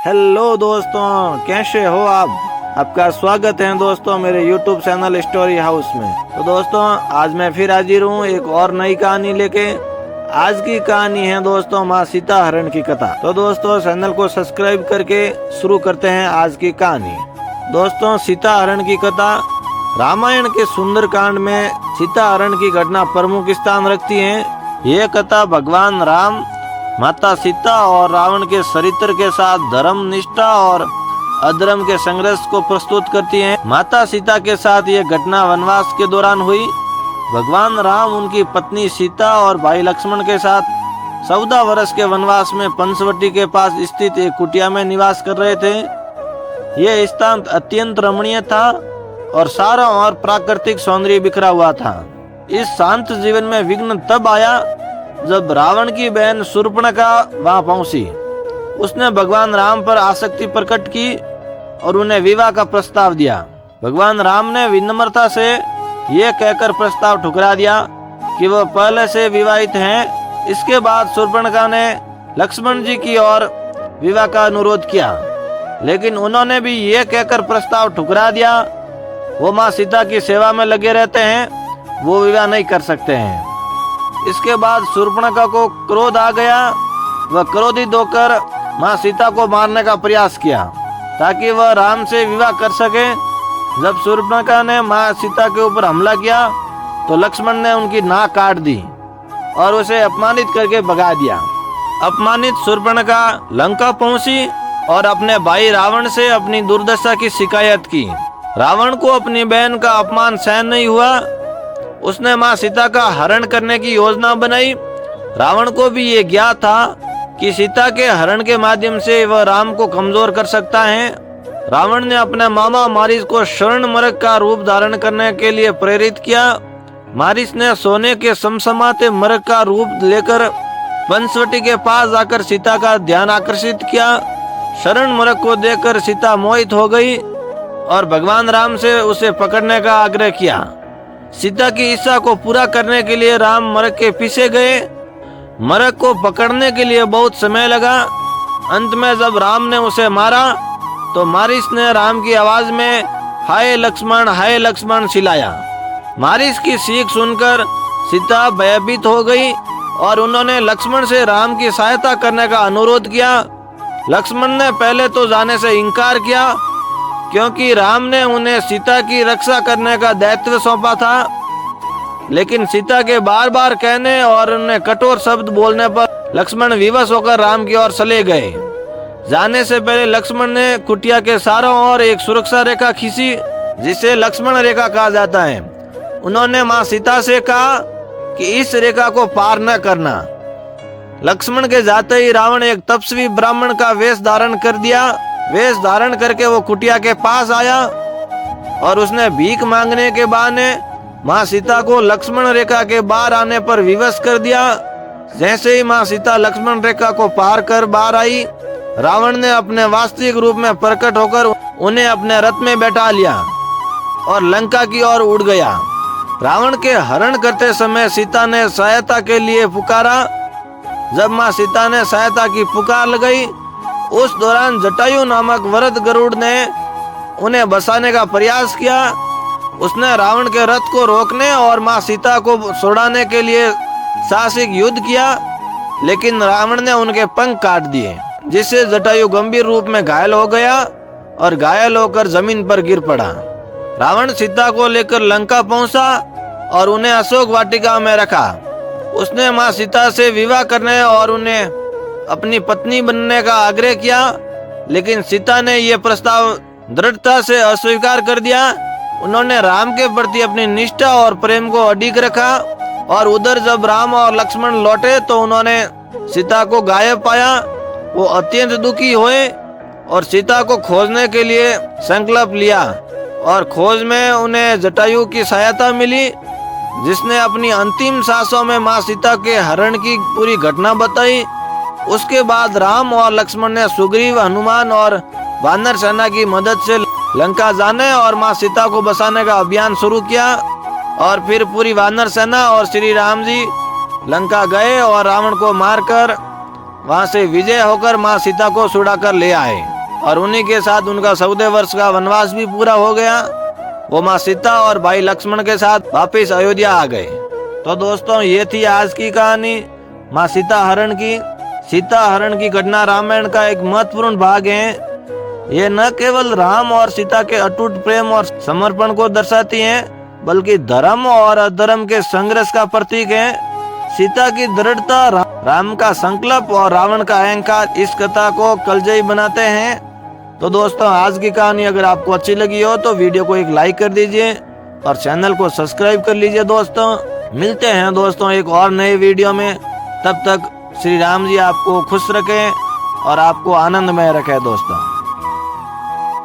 Hello दोस्तों, कैसे हो आप। आपका स्वागत है दोस्तों मेरे YouTube चैनल स्टोरी हाउस में। तो दोस्तों आज मैं फिर हाजिर हूँ एक और नई कहानी लेके। आज की कहानी है दोस्तों माँ सीता हरण की कथा। तो दोस्तों चैनल को सब्सक्राइब करके शुरू करते हैं आज की कहानी। दोस्तों सीता हरण की कथा रामायण के सुंदर कांड में सीता हरण की घटना प्रमुख स्थान रखती है। ये कथा भगवान राम, माता सीता और रावण के चरित्र के साथ धर्म, निष्ठा और अधर्म के संघर्ष को प्रस्तुत करती है। माता सीता के साथ ये घटना वनवास के दौरान हुई। भगवान राम उनकी पत्नी सीता और भाई लक्ष्मण के साथ 14 वर्ष के वनवास में पंचवटी के पास स्थित एक कुटिया में निवास कर रहे थे। यह स्थान अत्यंत रमणीय था और चारों ओर प्राकृतिक सौंदर्य बिखरा हुआ था। इस शांत जीवन में विघ्न तब आया जब रावण की बहन शूर्पणखा वहां पहुंची। उसने भगवान राम पर आसक्ति प्रकट की और उन्हें विवाह का प्रस्ताव दिया। भगवान राम ने विनम्रता से यह कहकर प्रस्ताव ठुकरा दिया कि वह पहले से विवाहित हैं। इसके बाद शूर्पणखा ने लक्ष्मण जी की ओर विवाह का अनुरोध किया, लेकिन उन्होंने भी यह कहकर प्रस्ताव ठुकरा दिया वो माँ सीता की सेवा में लगे रहते हैं, वो विवाह नहीं कर सकते हैं। इसके बाद शूर्पणखा को क्रोध आ गया। वह क्रोधित होकर माँ सीता को मारने का प्रयास किया ताकि वह राम से विवाह कर सके। जब शूर्पणखा ने माँ सीता के ऊपर हमला किया तो लक्ष्मण ने उनकी नाक काट दी और उसे अपमानित करके भगा दिया। अपमानित शूर्पणखा लंका पहुंची और अपने भाई रावण से अपनी दुर्दशा की शिकायत की। रावण को अपनी बहन का अपमान सहन नहीं हुआ। उसने माँ सीता का हरण करने की योजना बनाई। रावण को भी ये ज्ञात था कि सीता के हरण के माध्यम से वह राम को कमजोर कर सकता है। रावण ने अपने मामा मारीच को स्वर्ण मृग का रूप धारण करने के लिए प्रेरित किया। मारीच ने सोने के समसमाते मृग का रूप लेकर पंचवटी के पास जाकर सीता का ध्यान आकर्षित किया। स्वर्ण मृग को देखकर सीता मोहित हो गई और भगवान राम से उसे पकड़ने का आग्रह किया। सीता की इच्छा को पूरा करने के लिए राम मृग के पीछे गए। मृग को पकड़ने के लिए बहुत समय लगा। अंत में जब राम ने उसे मारा तो मारीच ने राम की आवाज में हाय लक्ष्मण चिल्लाया। मारीच की सीख सुनकर सीता भयभीत हो गई और उन्होंने लक्ष्मण से राम की सहायता करने का अनुरोध किया। लक्ष्मण ने पहले तो जाने से इनकार किया क्योंकि राम ने उन्हें सीता की रक्षा करने का दायित्व सौंपा था, लेकिन सीता के बार बार कहने और उन्हें कठोर शब्द बोलने पर लक्ष्मण विवश होकर राम की ओर चले गए। जाने से पहले लक्ष्मण ने कुटिया के चारों ओर एक सुरक्षा रेखा खींची जिसे लक्ष्मण रेखा कहा जाता है। उन्होंने माँ सीता से कहा कि इस रेखा को पार न करना। लक्ष्मण के जाते ही रावण एक तपस्वी ब्राह्मण का वेश धारण कर दिया। वेश धारण करके वो कुटिया के पास आया और उसने भीख मांगने के बहाने माँ सीता को लक्ष्मण रेखा के बाहर आने पर विवश कर दिया। जैसे ही माँ सीता लक्ष्मण रेखा को पार कर बाहर आई, रावण ने अपने वास्तविक रूप में प्रकट होकर उन्हें अपने रथ में बैठा लिया और लंका की ओर उड़ गया। रावण के हरण करते समय सीता ने सहायता के लिए पुकारा। जब माँ सीता ने सहायता की पुकार लगाई, उस दौरान जटायु नामक वरद गरुड़ ने उन्हें बचाने का प्रयास किया। उसने रावण के रथ को रोकने और माँ सीता को छुड़ाने के लिए साहसिक युद्ध किया, लेकिन रावण ने उनके पंख काट दिए, जिससे जटायु गंभीर रूप में घायल हो गया और घायल होकर जमीन पर गिर पड़ा। रावण सीता को लेकर लंका पहुंचा और उन्हें अशोक वाटिका में रखा। उसने माँ सीता से विवाह करने और उन्हें अपनी पत्नी बनने का आग्रह किया, लेकिन सीता ने यह प्रस्ताव दृढ़ता से अस्वीकार कर दिया। उन्होंने राम के प्रति अपनी निष्ठा और प्रेम को अडिग रखा और उधर जब राम और लक्ष्मण लौटे तो उन्होंने सीता को गायब पाया। वो अत्यंत दुखी हुए और सीता को खोजने के लिए संकल्प लिया और खोज में उन्हें जटायु की सहायता मिली, जिसने अपनी अंतिम सांसों में माँ सीता के हरण की पूरी घटना बताई। उसके बाद राम और लक्ष्मण ने सुग्रीव, हनुमान और वानर सेना की मदद से लंका जाने और माँ सीता को बचाने का अभियान शुरू किया और फिर पूरी वानर सेना और श्री राम जी लंका गए और रावण को मारकर वहां से विजय होकर माँ सीता को छुड़ाकर ले आए। और उन्हीं के साथ उनका 14 वर्ष का वनवास भी पूरा हो गया। वो माँ सीता और भाई लक्ष्मण के साथ वापिस अयोध्या आ गए। तो दोस्तों ये थी आज की कहानी माँ सीता हरण की। सीता हरण की घटना रामायण का एक महत्वपूर्ण भाग है। ये न केवल राम और सीता के अटूट प्रेम और समर्पण को दर्शाती है, बल्कि धर्म और अधर्म के संघर्ष का प्रतीक है। सीता की दृढ़ता, राम का संकल्प और रावण का अहंकार इस कथा को कलजयी बनाते हैं। तो दोस्तों आज की कहानी अगर आपको अच्छी लगी हो तो वीडियो को एक लाइक कर दीजिए और चैनल को सब्सक्राइब कर लीजिए। दोस्तों मिलते हैं दोस्तों एक और नए वीडियो में। तब तक श्री राम जी आपको खुश रखें और आपको आनंदमय रखें दोस्तों।